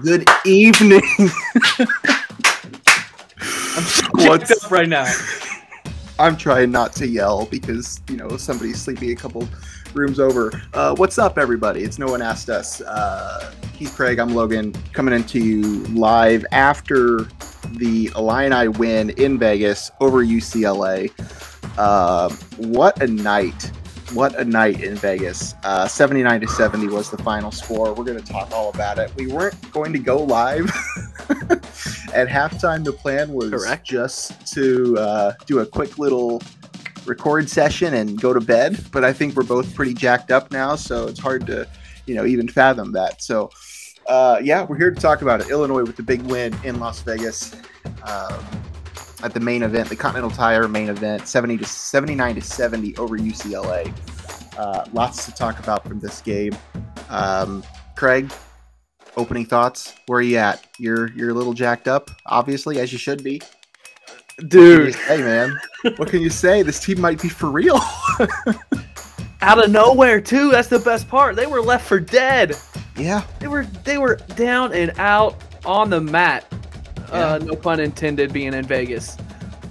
Good evening. I'm jacked up right now. I'm trying not to yell because, you know, somebody's sleeping a couple rooms over. What's up, everybody? It's No One Asked Us. He's Craig. I'm Logan, coming into you live after the Illini win in Vegas over UCLA. What a night. What a night in Vegas. 79-70 was the final score. We're going to talk all about it. We weren't going to go live. At halftime, the plan was just to do a quick little record session and go to bed. But I think we're both pretty jacked up now, so it's hard to, you know, even fathom that. So, yeah, we're here to talk about it. Illinois with the big win in Las Vegas at the main event, the Continental Tire main event, 79-70 over UCLA. Lots to talk about from this game. Craig, opening thoughts. Where are you at? You're a little jacked up, obviously, as you should be. Dude. Hey, man. What can you say? This team might be for real. Out of nowhere, too. That's the best part. They were left for dead. Yeah. They were down and out on the mat. Yeah. No pun intended, being in Vegas.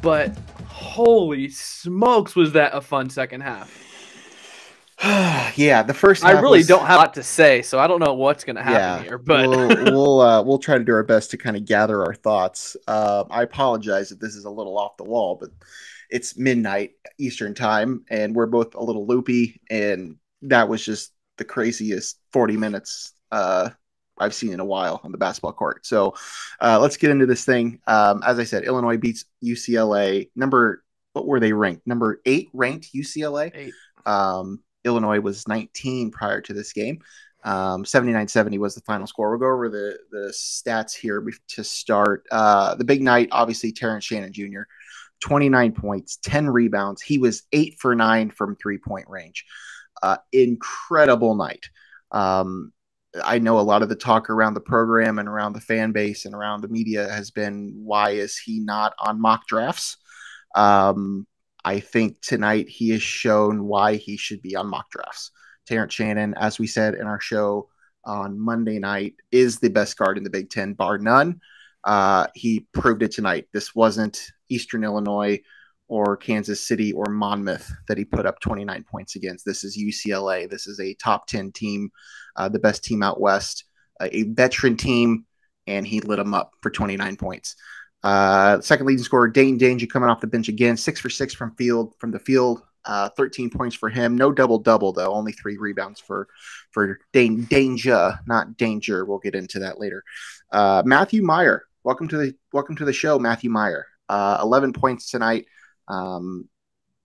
But holy smokes, was that a fun second half. Yeah, the first half I really don't have a lot to say, so I don't know what's going to happen here. But we'll try to do our best to kind of gather our thoughts. I apologize if this is a little off the wall, but it's midnight Eastern time, and we're both a little loopy, and that was just the craziest 40 minutes I've seen in a while on the basketball court. So let's get into this thing. As I said, Illinois beats UCLA. What were they ranked? Number 8 ranked UCLA. 8. Illinois was 19 prior to this game. 79-70 was the final score. We'll go over the stats here to start. The big night, obviously, Terrence Shannon Jr., 29 points, 10 rebounds. He was 8 for 9 from three-point range. Incredible night. I know a lot of the talk around the program and around the fan base and around the media has been, why is he not on mock drafts? I think tonight he has shown why he should be on mock drafts. Terrence Shannon, as we said in our show on Monday night, is the best guard in the Big Ten, bar none. He proved it tonight. This wasn't Eastern Illinois or Kansas City or Monmouth that he put up 29 points against. This is UCLA. This is a top 10 team, the best team out west, a veteran team, and he lit them up for 29 points. Second leading scorer, Dain Dainja, coming off the bench again, 6 for 6 from the field, 13 points for him. No double-double, though, only 3 rebounds for Dain Dainja, not Danger. We'll get into that later. Matthew Meyer, welcome to the show, Matthew Meyer. 11 points tonight.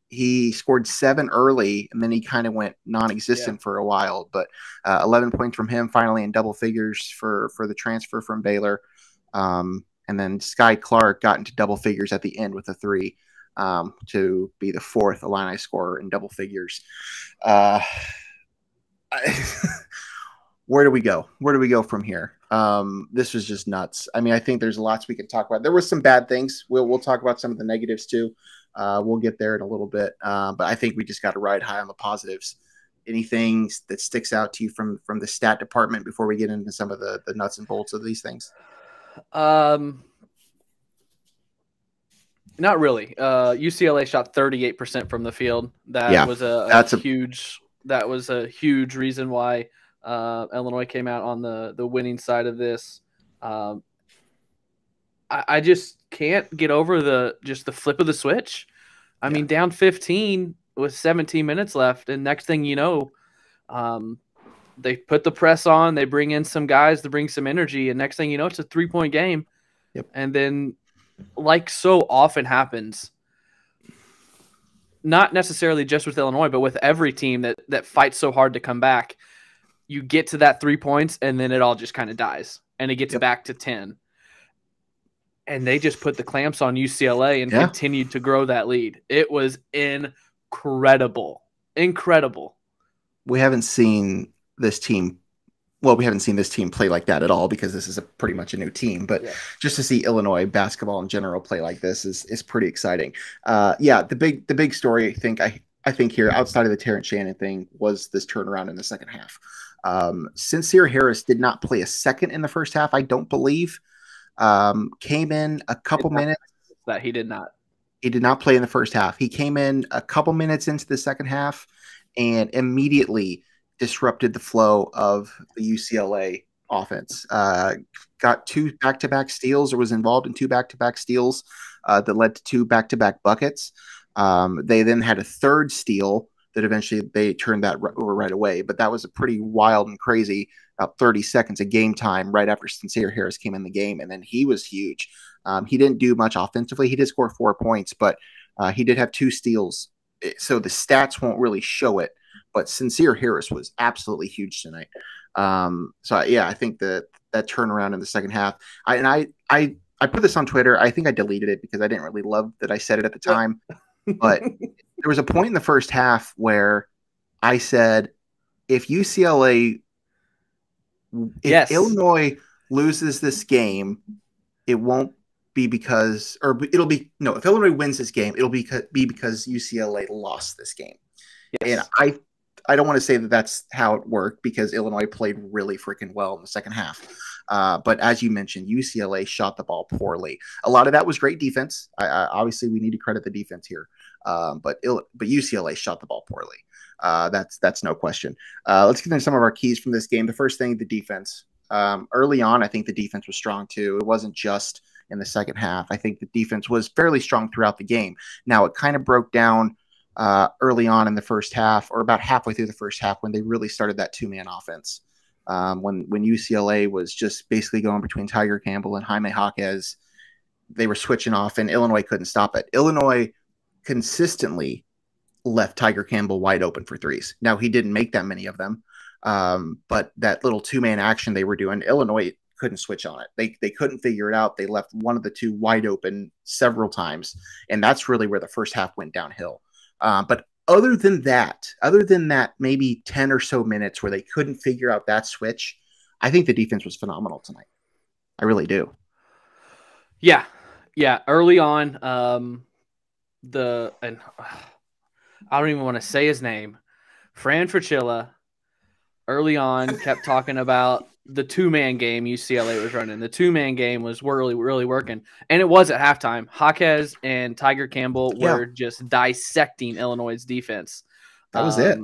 He scored 7 early, and then he kind of went non-existent for a while. But 11 points from him, finally in double figures for the transfer from Baylor. And then Skyy Clark got into double figures at the end with a 3 to be the 4th Illini scorer in double figures. Where do we go? Where do we go from here? This was just nuts. I mean, I think there's lots we could talk about. There were some bad things. We'll talk about some of the negatives too. We'll get there in a little bit. But I think we just got to ride high on the positives. Anything that sticks out to you from the stat department before we get into some of the nuts and bolts of these things? Not really. UCLA shot 38% from the field. That was a huge reason why Illinois came out on the winning side of this. I just can't get over the flip of the switch. I mean, down 15 with 17 minutes left, and next thing you know, they put the press on. They bring in some guys to bring some energy, and next thing you know, it's a 3-point game. Yep. And then, like so often happens, not necessarily just with Illinois, but with every team that fights so hard to come back, you get to that 3 points, and then it all just kind of dies, and it gets back to 10. And they just put the clamps on UCLA and continued to grow that lead. It was incredible. Incredible. We haven't seen this team. Well, we haven't seen this team play like that at all because this is pretty much a new team. But just to see Illinois basketball in general play like this is pretty exciting. The big story I think here outside of the Terrence Shannon thing was this turnaround in the second half. Sencire Harris did not play a second in the first half, I don't believe. Came in a couple minutes. That he did not. He did not play in the first half. He came in a couple minutes into the second half and immediately disrupted the flow of the UCLA offense. Got 2 back-to-back steals, or was involved in 2 back-to-back steals that led to 2 back-to-back buckets. They then had a third steal that eventually they turned that over right away. But that was a pretty wild and crazy, about 30 seconds of game time right after Sencire Harris came in the game. And then he was huge. He didn't do much offensively. He did score 4 points, but he did have 2 steals. So the stats won't really show it. But Sencire Harris was absolutely huge tonight. So yeah, I think that turnaround in the second half. I put this on Twitter. I think I deleted it because I didn't really love that I said it at the time. But there was a point in the first half where I said, if Illinois loses this game, it won't be because, or it'll be, no, if Illinois wins this game, it'll be because UCLA lost this game. Yes. And I don't want to say that that's how it worked, because Illinois played really freaking well in the second half. But as you mentioned, UCLA shot the ball poorly. A lot of that was great defense. Obviously, we need to credit the defense here. But UCLA shot the ball poorly. That's no question. Let's get into some of our keys from this game. The first thing, the defense. Early on, I think the defense was strong too. It wasn't just in the second half. I think the defense was fairly strong throughout the game. Now, it kind of broke down early on in the first half, or about halfway through the first half, when they really started that 2-man offense. When UCLA was just basically going between Tiger Campbell and Jaime Jaquez, they were switching off, and Illinois couldn't stop it. Illinois consistently left Tiger Campbell wide open for threes. Now, he didn't make that many of them, but that little 2-man action they were doing, Illinois couldn't switch on it. They couldn't figure it out. They left one of the 2 wide open several times, and that's really where the first half went downhill. But other than that, maybe 10 or so minutes where they couldn't figure out that switch, I think the defense was phenomenal tonight. I really do. Yeah. Early on, and I don't even want to say his name, Fran Fraschilla, early on kept talking about the 2-man game UCLA was running. The 2-man game was really, really working. And it was at halftime. Jaquez and Tiger Campbell were just dissecting Illinois' defense. That was it.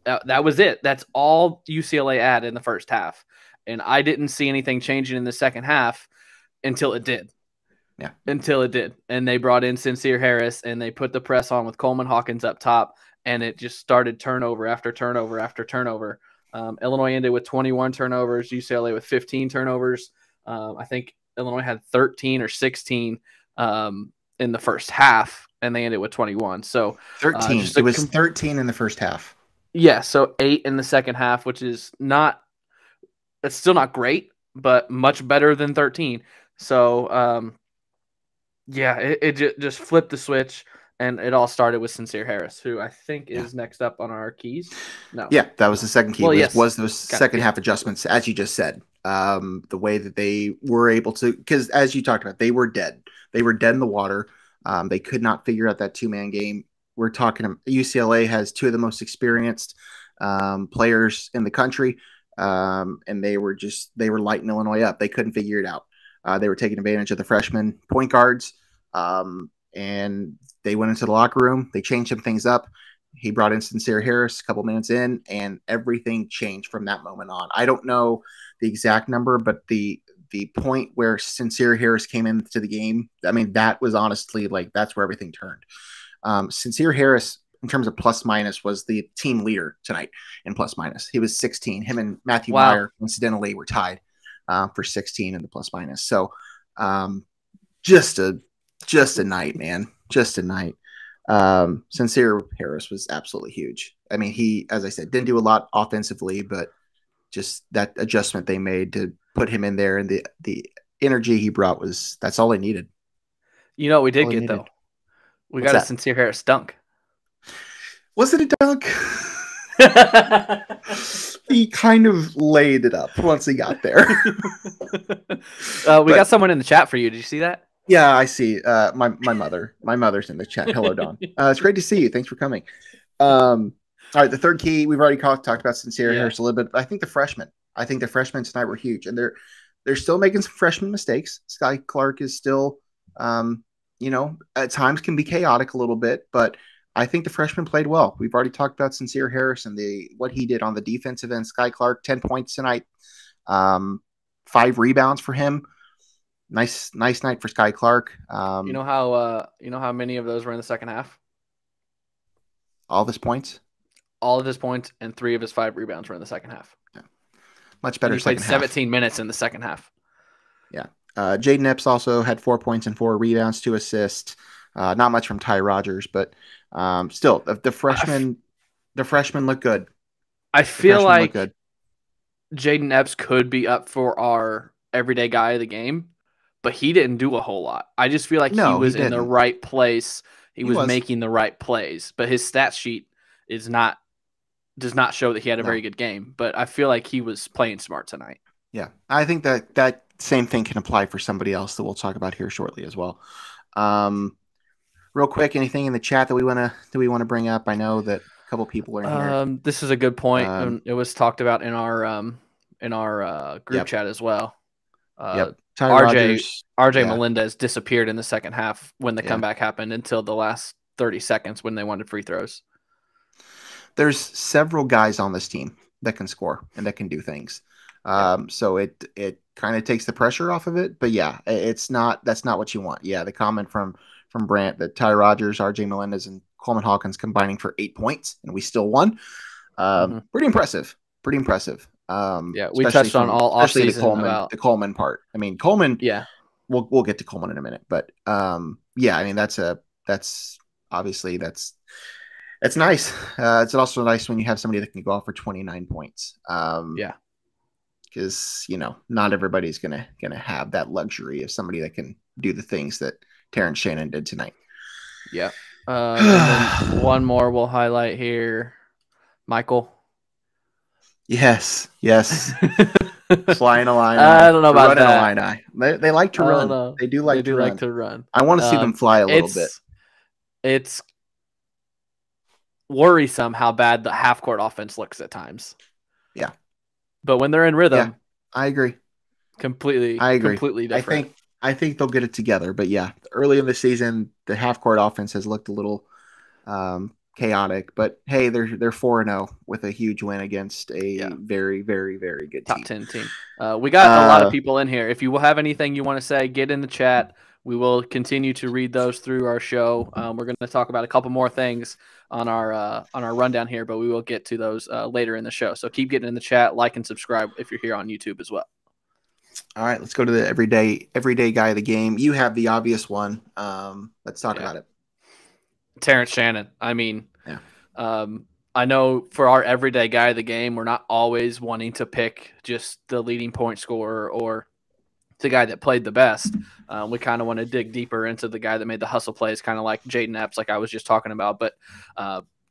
That was it. That's all UCLA had in the first half. And I didn't see anything changing in the second half until it did. Yeah. Until it did. And they brought in Sencire Harris, and they put the press on with Coleman Hawkins up top, and it just started turnover after turnover after turnover. Illinois ended with 21 turnovers, UCLA with 15 turnovers. I think Illinois had 13 or 16 in the first half, and they ended with 21. So 13. It was 13 in the first half. Yeah, so 8 in the second half, which is it's still not great, but much better than 13. So, it just flipped the switch. And it all started with Sencire Harris, who I think is next up on our keys. No. Yeah, that was the second key. Well, was those second half adjustments, as you just said. The way that they were able to, because as you talked about, they were dead. They were dead in the water. They could not figure out that 2-man game. We're talking, UCLA has 2 of the most experienced players in the country. And they were lighting Illinois up. They couldn't figure it out. They were taking advantage of the freshman point guards. And they went into the locker room. They changed some things up. He brought in Sencire Harris a couple minutes in, and everything changed from that moment on. I don't know the exact number, but the point where Sencire Harris came into the game, I mean, that was honestly that's where everything turned. Sencire Harris, in terms of plus minus, was the team leader tonight in plus minus. He was 16. Him and Matthew Meyer, incidentally, were tied for 16 in the plus minus. So just a night, man. Just a night. Sencire Harris was absolutely huge. I mean, he, as I said, didn't do a lot offensively, but just that adjustment they made to put him in there, and the energy he brought that's all they needed. You know what we did get, though? We got a Sencire Harris dunk. Was it a dunk? He kind of laid it up once he got there. We got someone in the chat for you. Did you see that? Yeah, I see. My mother's in the chat. Hello, Dawn. It's great to see you. Thanks for coming. All right, the third key, we've already talked about Sencire Yeah. Harris a little bit. But I think the freshmen tonight were huge, and they're still making some freshman mistakes. Skyy Clark is still, at times can be chaotic a little bit, but I think the freshmen played well. We've already talked about Sencire Harris and what he did on the defensive end. Skyy Clark, 10 points tonight, 5 rebounds for him. Nice night for Skyy Clark. You know how many of those were in the second half? All of his points. All of his points and 3 of his 5 rebounds were in the second half. Yeah. Much better. He played 17 minutes in the second half. Yeah. Jaden Epps also had 4 points and 4 rebounds, 2 assists. Not much from Ty Rodgers, but still, the freshmen look good. I feel like Jaden Epps could be up for our everyday guy of the game, but he didn't do a whole lot. I just feel like he was in the right place. He was making the right plays, but his stat sheet does not show that he had a very good game. But I feel like he was playing smart tonight. Yeah, I think that same thing can apply for somebody else that we'll talk about here shortly as well. Real quick, anything in the chat that we want to bring up? I know that a couple people are in here. This is a good point. And it was talked about in our group chat as well. RJ Melendez disappeared in the second half when the comeback happened until the last 30 seconds when they wanted free throws. There's several guys on this team that can score and that can do things. So it kind of takes the pressure off of it. But yeah, that's not what you want. Yeah, the comment from Brant that Ty Rodgers, RJ Melendez, and Coleman Hawkins combining for 8 points and we still won. Pretty impressive. We touched on all offseason the Coleman part. I mean, Coleman. Yeah, we'll get to Coleman in a minute, but I mean that's obviously that's nice. It's also nice when you have somebody that can go off for 29 points. Because not everybody's gonna have that luxury of somebody that can do the things that Terrence Shannon did tonight. Yeah. And then one more we'll highlight here, Michael. Yes. Flying a line. I don't know about that. They like to run. They do like to run. I want to see them fly a little bit. It's worrisome how bad the half court offense looks at times. Yeah. But when they're in rhythm, I agree. Completely different. I think they'll get it together. But yeah, early in the season, the half court offense has looked a little chaotic, but hey, they're 4-0 with a huge win against a very, very, very good top 10 team. We got a lot of people in here. If you will have anything you want to say, get in the chat. We will continue to read those through our show. We're going to talk about a couple more things on our rundown here, but we will get to those later in the show. So keep getting in the chat, like and subscribe if you're here on YouTube as well. All right, let's go to the everyday guy of the game. You have the obvious one. Let's talk about it. Terrence Shannon. I mean, I know for our everyday guy of the game, we're not always wanting to pick just the leading point scorer or the guy that played the best. We kind of want to dig deeper into the guy that made the hustle plays, kind of like Jaden Epps, like I was just talking about. But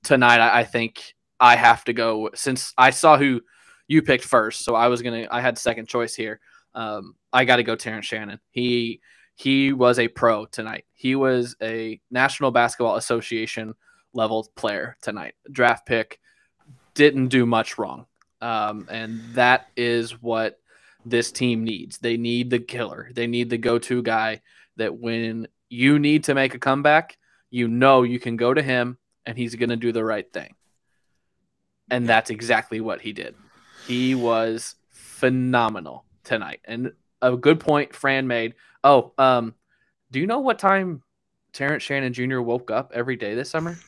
tonight, I think I have to go, since I saw who you picked first, so I had second choice here. I got to go Terrence Shannon. He was a pro tonight. He was a National Basketball Association level player tonight. Draft pick, didn't do much wrong. And that is what this team needs. They need the killer. They need the go-to guy that when you need to make a comeback, you can go to him and he's going to do the right thing. And that's exactly what he did. He was phenomenal tonight. And a good point Fran made. Do you know what time Terrence Shannon Jr. woke up every day this summer?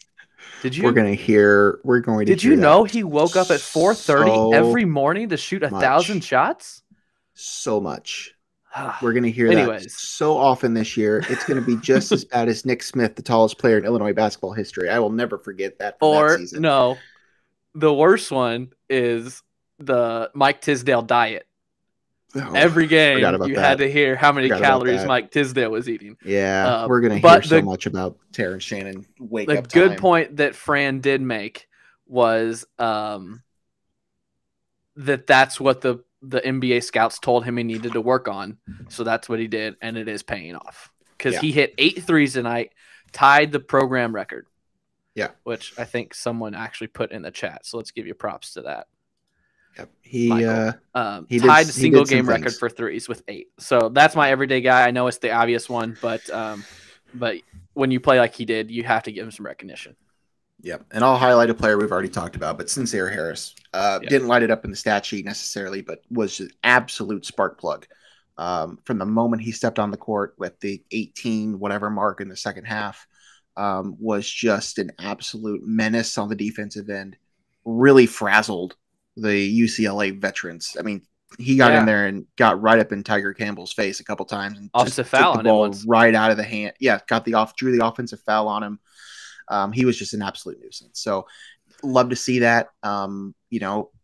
Did you? Did you know he woke up at 4:30 every morning to shoot 1,000 shots? So much. We're going to hear that so often this year. It's going to be just as bad as Nick Smith, the tallest player in Illinois basketball history. I will never forget that. That season. No, the worst one is the Mike Tisdale diet. Every game, you had to hear how many calories Mike Tisdale was eating. Yeah, we're going to hear so much about Terrence Shannon wake up time. The good point that Fran did make was that's what the NBA scouts told him he needed to work on. So that's what he did, and it is paying off. Because he hit 8 threes tonight, tied the program record. Yeah. which I think someone actually put in the chat. So let's give you props to that. Yep. He tied the single game record for threes with 8. So that's my everyday guy. I know it's the obvious one, but when you play like he did, you have to give him some recognition. Yep. And I'll highlight a player we've already talked about, but Sencire Harris didn't light it up in the stat sheet necessarily, but was an absolute spark plug. From the moment he stepped on the court with the 18 whatever mark in the second half, was just an absolute menace on the defensive end. Really frazzled the UCLA veterans. I mean, he got in there and got right up in Tiger Campbell's face a couple times and offensive foul took the ball right out of the hand. Yeah, drew the offensive foul on him. He was just an absolute nuisance. So love to see that.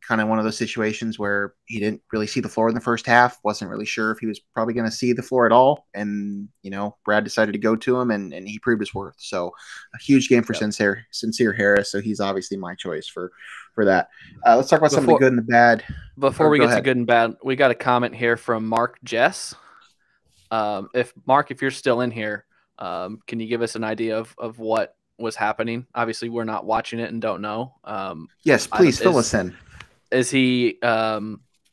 Kind of one of those situations where he didn't really see the floor in the first half. Wasn't really sure if he was probably going to see the floor at all. And, Brad decided to go to him and he proved his worth. So a huge game for Sencire Harris. So he's obviously my choice for that. Let's talk about some of the good and the bad. Before we get to good and bad, we got a comment here from Mark Jess. If you're still in here, can you give us an idea of what was happening? Obviously, we're not watching it and don't know. Yes, please fill us in. Is he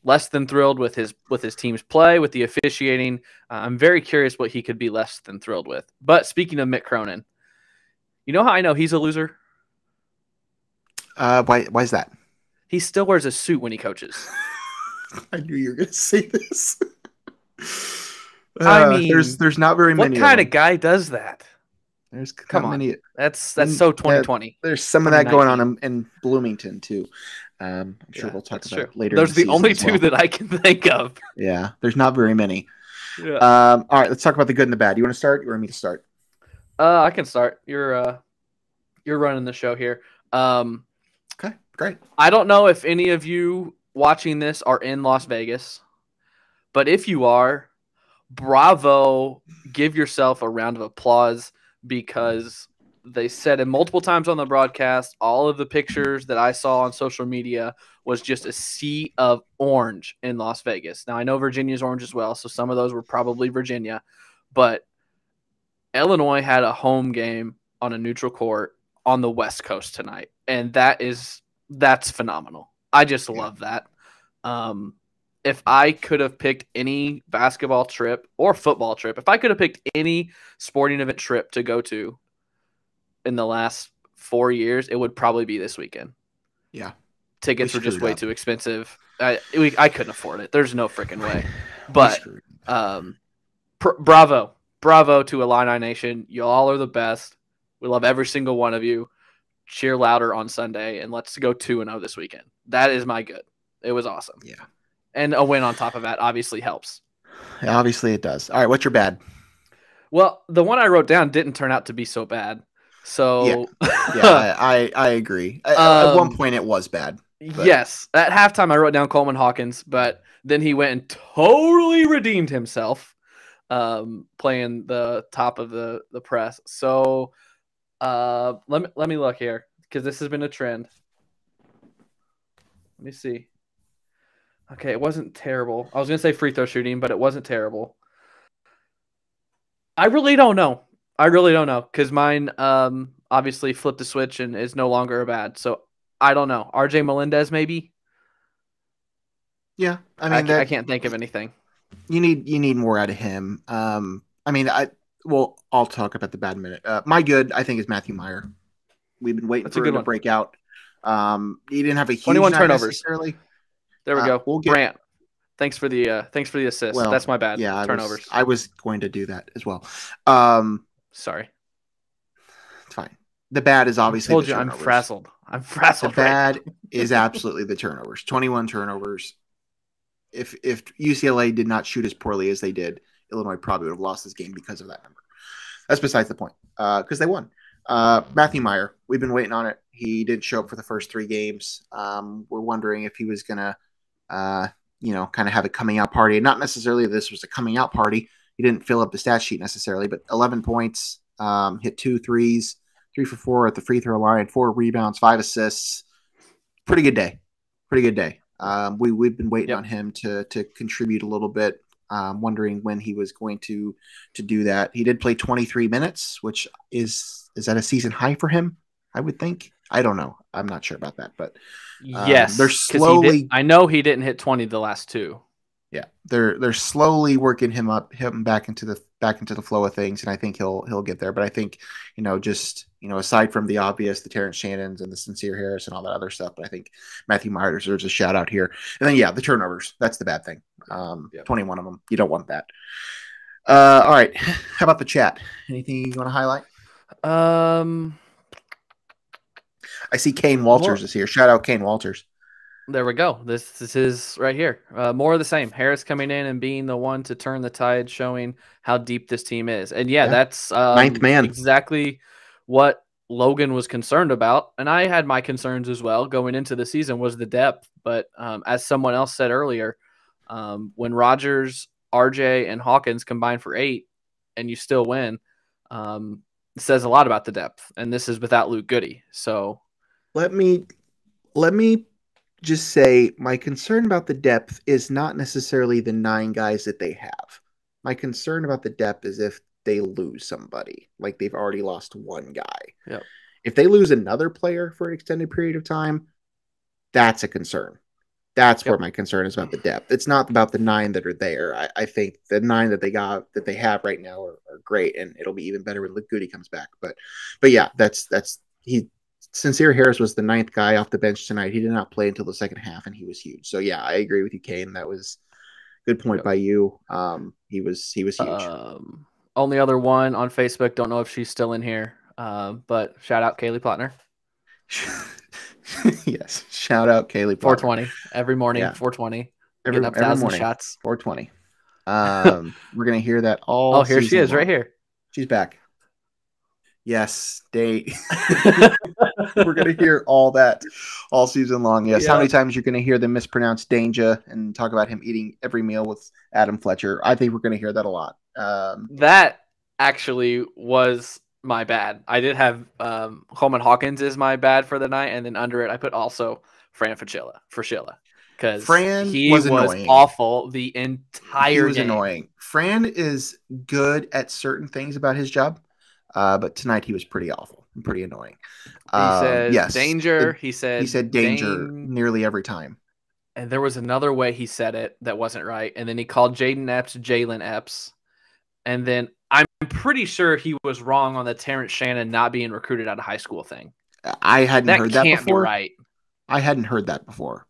less than thrilled with his team's play, with the officiating? I'm very curious what he could be less than thrilled with. But speaking of Mick Cronin, you know how I know he's a loser? Why is that? He still wears a suit when he coaches. I knew you were going to say this. I mean, there's not very many. What kind of guy does that? There's Come on. many. That's so 2020. There's some of that going on in Bloomington too. I'm sure we'll talk about it later. There's the only two that I can think of. Yeah, there's not very many. Yeah. All right, let's talk about the good and the bad. You want to start? You want me to start? I can start. You're running the show here. Okay, great. I don't know if any of you watching this are in Las Vegas, but if you are, bravo! Give yourself a round of applause, because they said it multiple times on the broadcast. All of the pictures that I saw on social media was just a sea of orange in Las Vegas. Now, I know Virginia's orange as well, so some of those were probably Virginia. But Illinois had a home game on a neutral court on the West Coast tonight, and that's phenomenal. I just love that. If I could have picked any basketball trip or football trip, if I could have picked any sporting event trip to go to in the last 4 years, it would probably be this weekend. Yeah. Tickets were just way too expensive. I couldn't afford it. There's no freaking way. But bravo to Illini Nation. You all are the best. We love every single one of you. Cheer louder on Sunday, and let's go 2-0 this weekend. That is my good. It was awesome. Yeah. And a win on top of that obviously helps. Yeah, obviously it does. All right, what's your bad? Well, the one I wrote down didn't turn out to be so bad. So I agree. At one point it was bad. But. Yes. At halftime I wrote down Coleman Hawkins, but then he went and totally redeemed himself playing the top of the press. So let me look here, because this has been a trend. Let me see. Okay, it wasn't terrible. I was going to say free throw shooting, but it wasn't terrible. I really don't know. Because mine obviously flipped the switch and is no longer a bad. So I don't know. RJ Melendez, maybe? Yeah. I can't think of anything. You need more out of him. I'll talk about the bad in a minute. My good, I think, is Matthew Meyer. We've been waiting for him to break out. He didn't have a huge 21 turnovers. Necessarily. There we go. Brant. Thanks for the assist. Well, that's my bad. Yeah, turnovers. I was going to do that as well. Sorry. It's fine. The bad is obviously. I told you I'm frazzled. The bad is absolutely the turnovers. 21 turnovers. If UCLA did not shoot as poorly as they did, Illinois probably would have lost this game because of that number. That's besides the point. Because they won. Matthew Meyer, we've been waiting on it. He didn't show up for the first 3 games. We're wondering if he was gonna, kind of have a coming out party. Not necessarily this was a coming out party. He didn't fill up the stat sheet necessarily, but 11 points, hit 2 threes, 3 for 4 at the free throw line, 4 rebounds, 5 assists. Pretty good day. We've been waiting on him to contribute a little bit. Wondering when he was going to do that. He did play 23 minutes, which is that a season high for him? I would think. I don't know. I'm not sure about that, but they're Yes, because slowly. I know he didn't hit 20 the last two. Yeah, they're slowly working him back into the flow of things, and I think he'll get there. But I think, just aside from the obvious, the Terrence Shannons and the Sencire Harris and all that other stuff, but I think Matthew Meyer deserves a shout out here. And then the turnovers, that's the bad thing. 21 of them, you don't want that. All right, how about the chat? Anything you want to highlight? I see Kane Walters is here. Shout out Kane Walters. There we go. This is right here. More of the same. Harris coming in and being the one to turn the tide, showing how deep this team is. And that's ninth man. Exactly what Logan was concerned about. And I had my concerns as well going into the season was the depth. But as someone else said earlier, when Rodgers, RJ, and Hawkins combine for 8 and you still win, it says a lot about the depth. And this is without Luke Goody. So let me just say my concern about the depth is not necessarily the 9 guys that they have. My concern about the depth is if they lose somebody, like they've already lost one guy. Yep. If they lose another player for an extended period of time, that's a concern. That's where my concern is about the depth. It's not about the 9 that are there. I think the 9 that they have right now are great, and it'll be even better when Luke Goody comes back. But yeah, Sencire Harris was the 9th guy off the bench tonight. He did not play until the second half, and he was huge. So yeah, I agree with you, Kane. That was a good point by you. He was huge. Only other one on Facebook. Don't know if she's still in here. But shout out Kaylee Plotner. Yes, shout out Kaylee Plotner. 420 every morning. 420. Every 1,000 morning. Shots. 420. We're gonna hear that all. Oh, here she is, right here. She's back. Yes, Dain. We're going to hear all that all season long. Yes. How many times you're going to hear them mispronounce Dainja and talk about him eating every meal with Adam Fletcher? I think we're going to hear that a lot. That actually was my bad. I did have Coleman Hawkins is my bad for the night, and then under it I put also Fran Fraschilla because he was awful the entire game. He was annoying. Fran is good at certain things about his job. But tonight he was pretty awful and pretty annoying. He said danger. He said danger nearly every time. And there was another way he said it that wasn't right. And then he called Jaden Epps Jalen Epps. And then I'm pretty sure he was wrong on the Terrence Shannon not being recruited out of high school thing. I hadn't heard that before. That can't be right. I hadn't heard that before.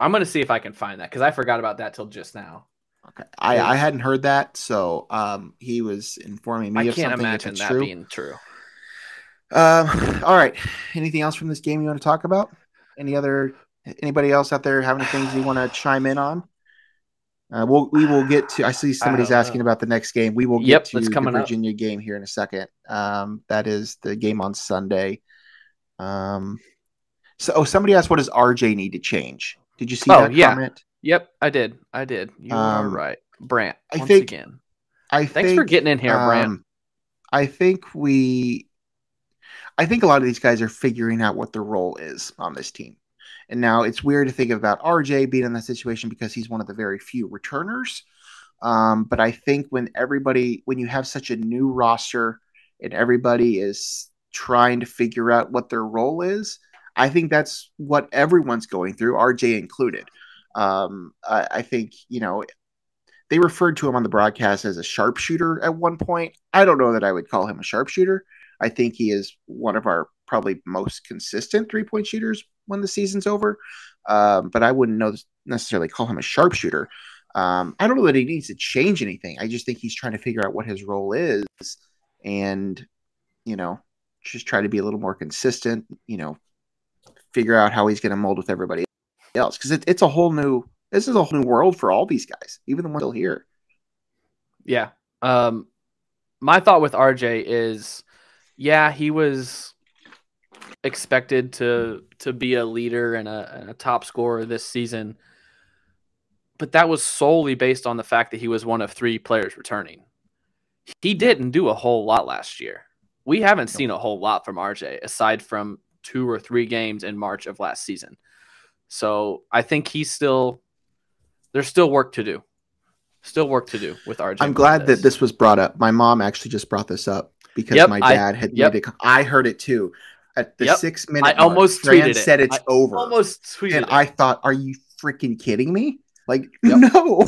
I'm going to see if I can find that because I forgot about that till just now. Okay, I hadn't heard that, so he was informing me of something. I can't imagine that being true. All right. Anything else from this game you want to talk about? Anybody else out there have any things you want to chime in on? We will get to. I see somebody's asking about the next game. We will get to the Virginia game here in a second. That is the game on Sunday. Somebody asked, what does RJ need to change? Did you see that comment? Yep, I did. You are right. Brant, again. Thanks for getting in here, Brant. I think a lot of these guys are figuring out what their role is on this team. And now it's weird to think about RJ being in that situation because he's one of the very few returners. But I think when you have such a new roster and everybody is trying to figure out what their role is, I think that's what everyone's going through, RJ included. I think, they referred to him on the broadcast as a sharpshooter at one point. I don't know that I would call him a sharpshooter. I think he is one of our probably most consistent 3-point shooters when the season's over. But I wouldn't necessarily call him a sharpshooter. I don't know that he needs to change anything. I just think he's trying to figure out what his role is and, just try to be a little more consistent, figure out how he's going to mold with everybody else. Because this is a whole new world for all these guys, even the ones still here. Yeah. My thought with RJ is, he was expected to be a leader and a top scorer this season, but that was solely based on the fact that he was one of 3 players returning. He didn't do a whole lot last year. We haven't seen a whole lot from RJ aside from 2 or 3 games in March of last season. So I think there's still work to do. Still work to do with RJ. I'm glad that this was brought up. My mom actually just brought this up because my dad had made it. I heard it too. at the Yep. 6 minute I mark. almost Fran tweeted said it. it's over. Almost tweeted and it. I thought, are you freaking kidding me? Like, Yep. no,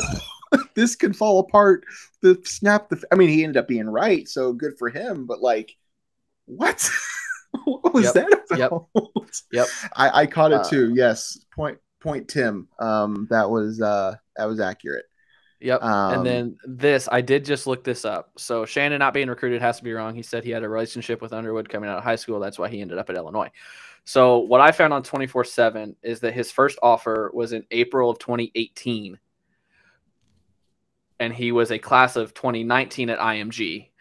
this can fall apart. I mean, he ended up being right, so good for him. But like, what? What was that about? Yep. I caught it too. Yes. Point Tim. That was accurate. Yep. And then I did just look this up. So Shannon not being recruited has to be wrong. He said he had a relationship with Underwood coming out of high school. That's why he ended up at Illinois. So what I found on 24/7 is that his first offer was in April of 2018. And he was a class of 2019 at IMG.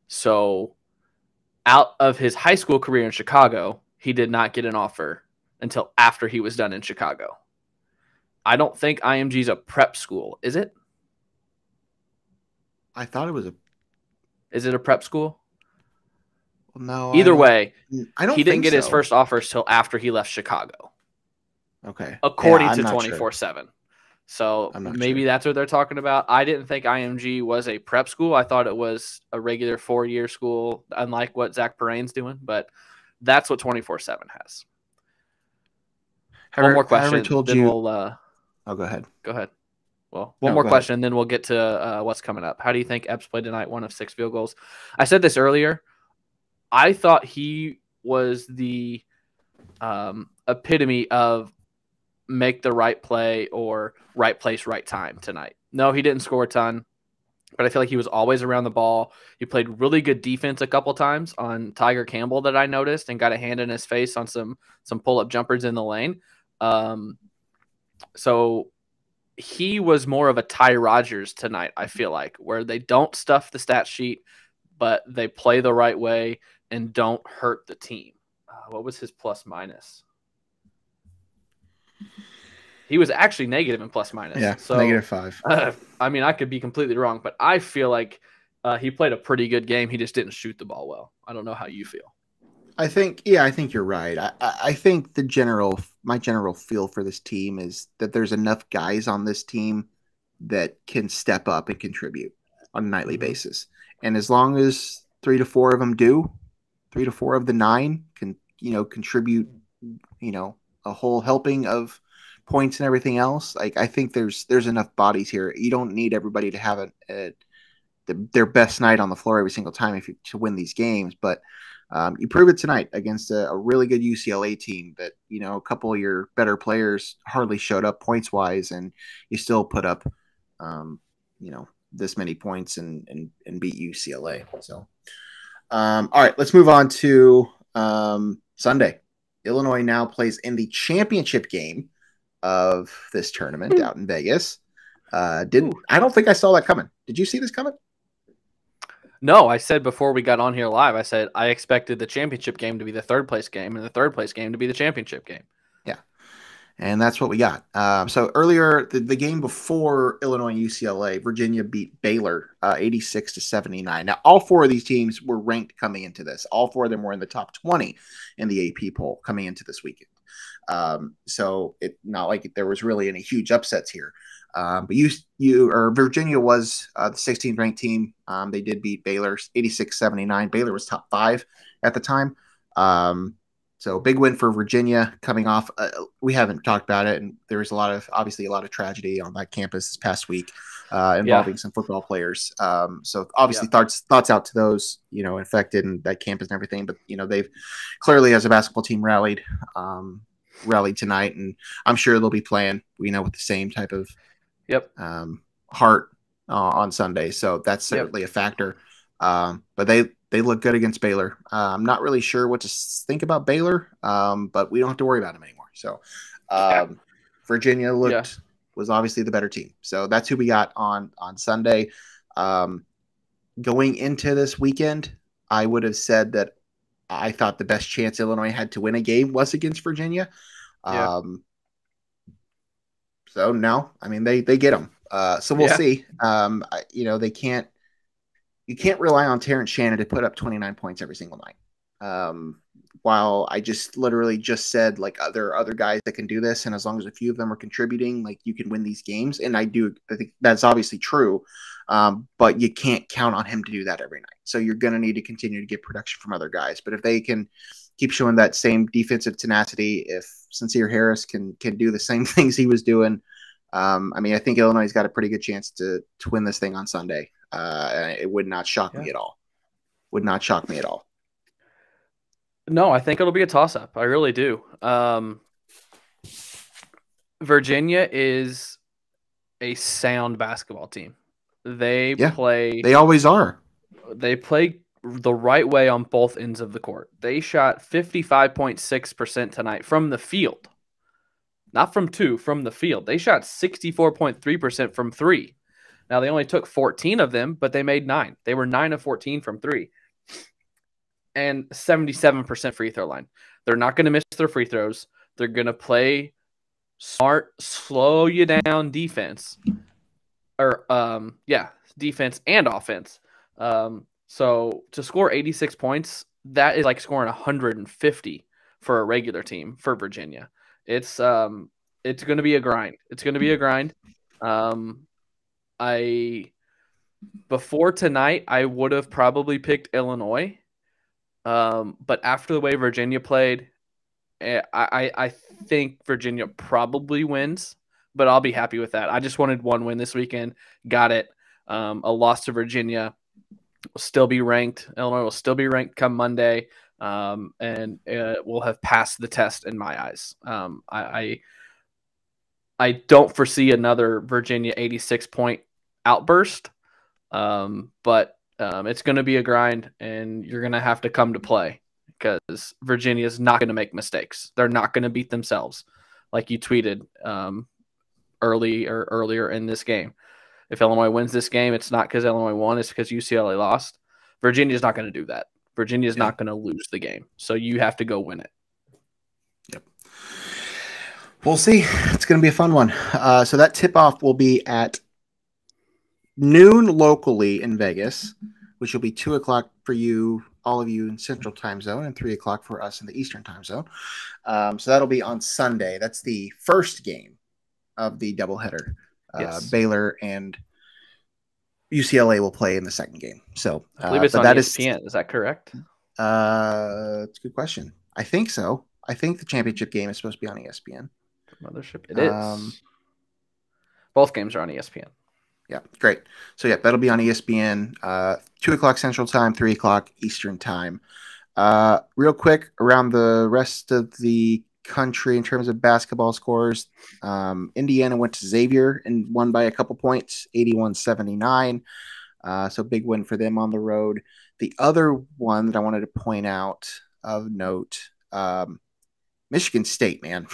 So out of his high school career in Chicago, he did not get an offer until after he was done in Chicago. I don't think IMG is a prep school, is it? I thought it was Is it a prep school? Well, no. Either way, I don't. He didn't get so. his first offers till after he left Chicago. Okay. According to 24/7. So maybe sure. that's what they're talking about. I didn't think IMG was a prep school. I thought it was a regular 4-year school, unlike what Zach Perrine's doing. But that's what 24/7 has. One more question. Then we'll. Go ahead. Go ahead. Well, one more question, and then we'll get to what's coming up. How do you think Epps played tonight? 1 of 6 field goals. I said this earlier. I thought he was the epitome of make the right play or right place, right time tonight. No, he didn't score a ton, but I feel like he was always around the ball. He played really good defense a couple times on Tiger Campbell that I noticed and got a hand in his face on some pull-up jumpers in the lane. So he was more of a Ty Rodgers tonight, I feel like, where they don't stuff the stat sheet, but they play the right way and don't hurt the team. What was his plus minus? He was actually negative in plus minus. Yeah, so, -5. I mean, I could be completely wrong, but I feel like he played a pretty good game. He just didn't shoot the ball well. I don't know how you feel. I think you're right. I think my general feel for this team is that there's enough guys on this team that can step up and contribute on a nightly basis. And as long as 3 to 4 of them do, 3 to 4 of the 9 can, contribute, a whole helping of points and everything else. Like, I think there's enough bodies here. You don't need everybody to have their best night on the floor every single time to win these games. But you prove it tonight against a really good UCLA team that, a couple of your better players hardly showed up points wise, and you still put up, this many points and beat UCLA. So, all right, let's move on to Sunday. Illinois now plays in the championship game of this tournament out in Vegas. I don't think I saw that coming. Did you see this coming? No, I said before we got on here live, I said I expected the championship game to be the third place game and the third place game to be the championship game. Yeah. And that's what we got. So earlier, the game before Illinois and UCLA, Virginia beat Baylor 86-79. Now, all 4 of these teams were ranked coming into this. All 4 of them were in the top 20 in the AP poll coming into this weekend. So it's not like there was really any huge upsets here. But Virginia was the 16th ranked team. They did beat Baylor 86-79. Baylor was top 5 at the time. So big win for Virginia coming off. We haven't talked about it, and there was obviously a lot of tragedy on that campus this past week involving some football players. So obviously thoughts out to those infected in that campus and everything. But they've clearly, as a basketball team, rallied tonight, and I'm sure they'll be playing with the same type of heart on Sunday. So that's certainly a factor. But they look good against Baylor. I'm not really sure what to think about Baylor, but we don't have to worry about them anymore. So Virginia was obviously the better team. So that's who we got on Sunday. Going into this weekend, I would have said that I thought the best chance Illinois had to win a game was against Virginia. So no, I mean, they get them. So we'll see. You can't rely on Terrence Shannon to put up 29 points every single night. While I just literally said, like, there are other guys that can do this, and as long as a few of them are contributing, like, you can win these games. And I think that's obviously true. But you can't count on him to do that every night. So you're going to need to continue to get production from other guys. But if they can keep showing that same defensive tenacity. If Sencire Harris can do the same things he was doing, I mean, I think Illinois has got a pretty good chance to win this thing on Sunday. It would not shock me at all. Would not shock me at all. No, I think it'll be a toss-up. I really do. Virginia is a sound basketball team. They always are. They play the right way on both ends of the court. They shot 55.6% tonight from the field. Not from two, from the field. They shot 64.3% from three. Now, they only took 14 of them, but they made 9. They were 9 of 14 from three. And 77% free throw line. They're not going to miss their free throws. They're going to play smart, slow you down defense. Defense and offense. So to score 86 points, that is like scoring 150 for a regular team for Virginia. It's going to be a grind. It's going to be a grind. Before tonight, I would have probably picked Illinois. But after the way Virginia played, I think Virginia probably wins, but I'll be happy with that. I just wanted one win this weekend. Got it. A loss to Virginia will still be ranked. Illinois will still be ranked come Monday. And will have passed the test in my eyes. I don't foresee another Virginia 86-point outburst, but it's going to be a grind, and you're going to have to come to play because Virginia is not going to make mistakes. They're not going to beat themselves, like you tweeted earlier in this game. If Illinois wins this game, it's not because Illinois won; it's because UCLA lost. Virginia's not going to do that. Virginia's not going to lose the game, so you have to go win it. Yep. We'll see. It's going to be a fun one. So that tip-off will be at noon locally in Vegas, which will be 2 o'clock for you, all of you in Central Time Zone, and 3 o'clock for us in the Eastern Time Zone. So that'll be on Sunday. That's the first game of the doubleheader. Yes. Baylor and UCLA will play in the second game. So I believe it's on ESPN. Is that correct? It's a good question. I think so. I think the championship game is supposed to be on ESPN. Mothership. It is. Both games are on ESPN. Yeah, great. So, yeah, that'll be on ESPN, 2 o'clock Central Time, 3 o'clock Eastern Time. Real quick, around the rest of the country in terms of basketball scores, Indiana went to Xavier and won by a couple points, 81-79. So, big win for them on the road. The other one that I wanted to point out of note, Michigan State, man.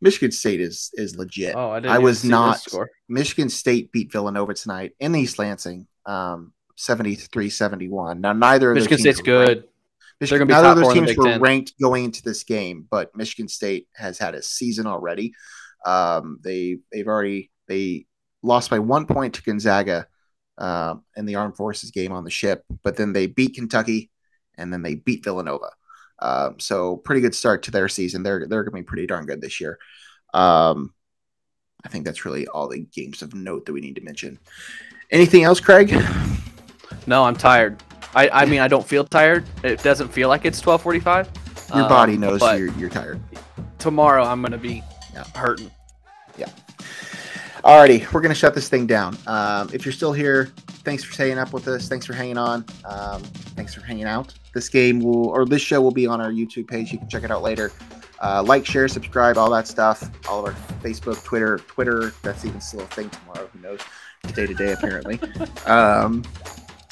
Michigan State is legit. Oh, I was not. Michigan State beat Villanova tonight in East Lansing, 73-71. Now, neither of Michigan State's good. Neither of those teams were ranked going into this game, but Michigan State has had a season already. They lost by 1 point to Gonzaga in the Armed Forces game on the ship, but then they beat Kentucky and then they beat Villanova. So pretty good start to their season. They're going to be pretty darn good this year. I think that's really all the games of note that we need to mention. Anything else, Craig? No, I'm tired. I mean, I don't feel tired. It doesn't feel like it's 12:45. Your body knows you're tired. Tomorrow I'm going to be hurting. Yeah. Alrighty, we're going to shut this thing down. If you're still here, thanks for staying up with us. Thanks for hanging on. Thanks for hanging out. This show will be on our YouTube page. You can check it out later. Like, share, subscribe, all that stuff. All of our Facebook, Twitter. That's even still a thing tomorrow. Who knows? Day to day, apparently.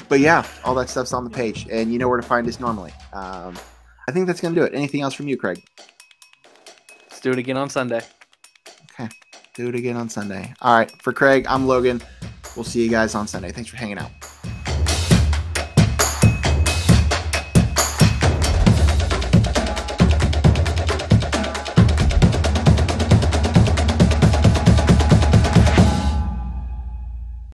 But yeah, all that stuff's on the page, and you know where to find us normally. I think that's going to do it. Anything else from you, Craig? Let's do it again on Sunday. Okay, do it again on Sunday. All right, for Craig, I'm Logan. We'll see you guys on Sunday. Thanks for hanging out.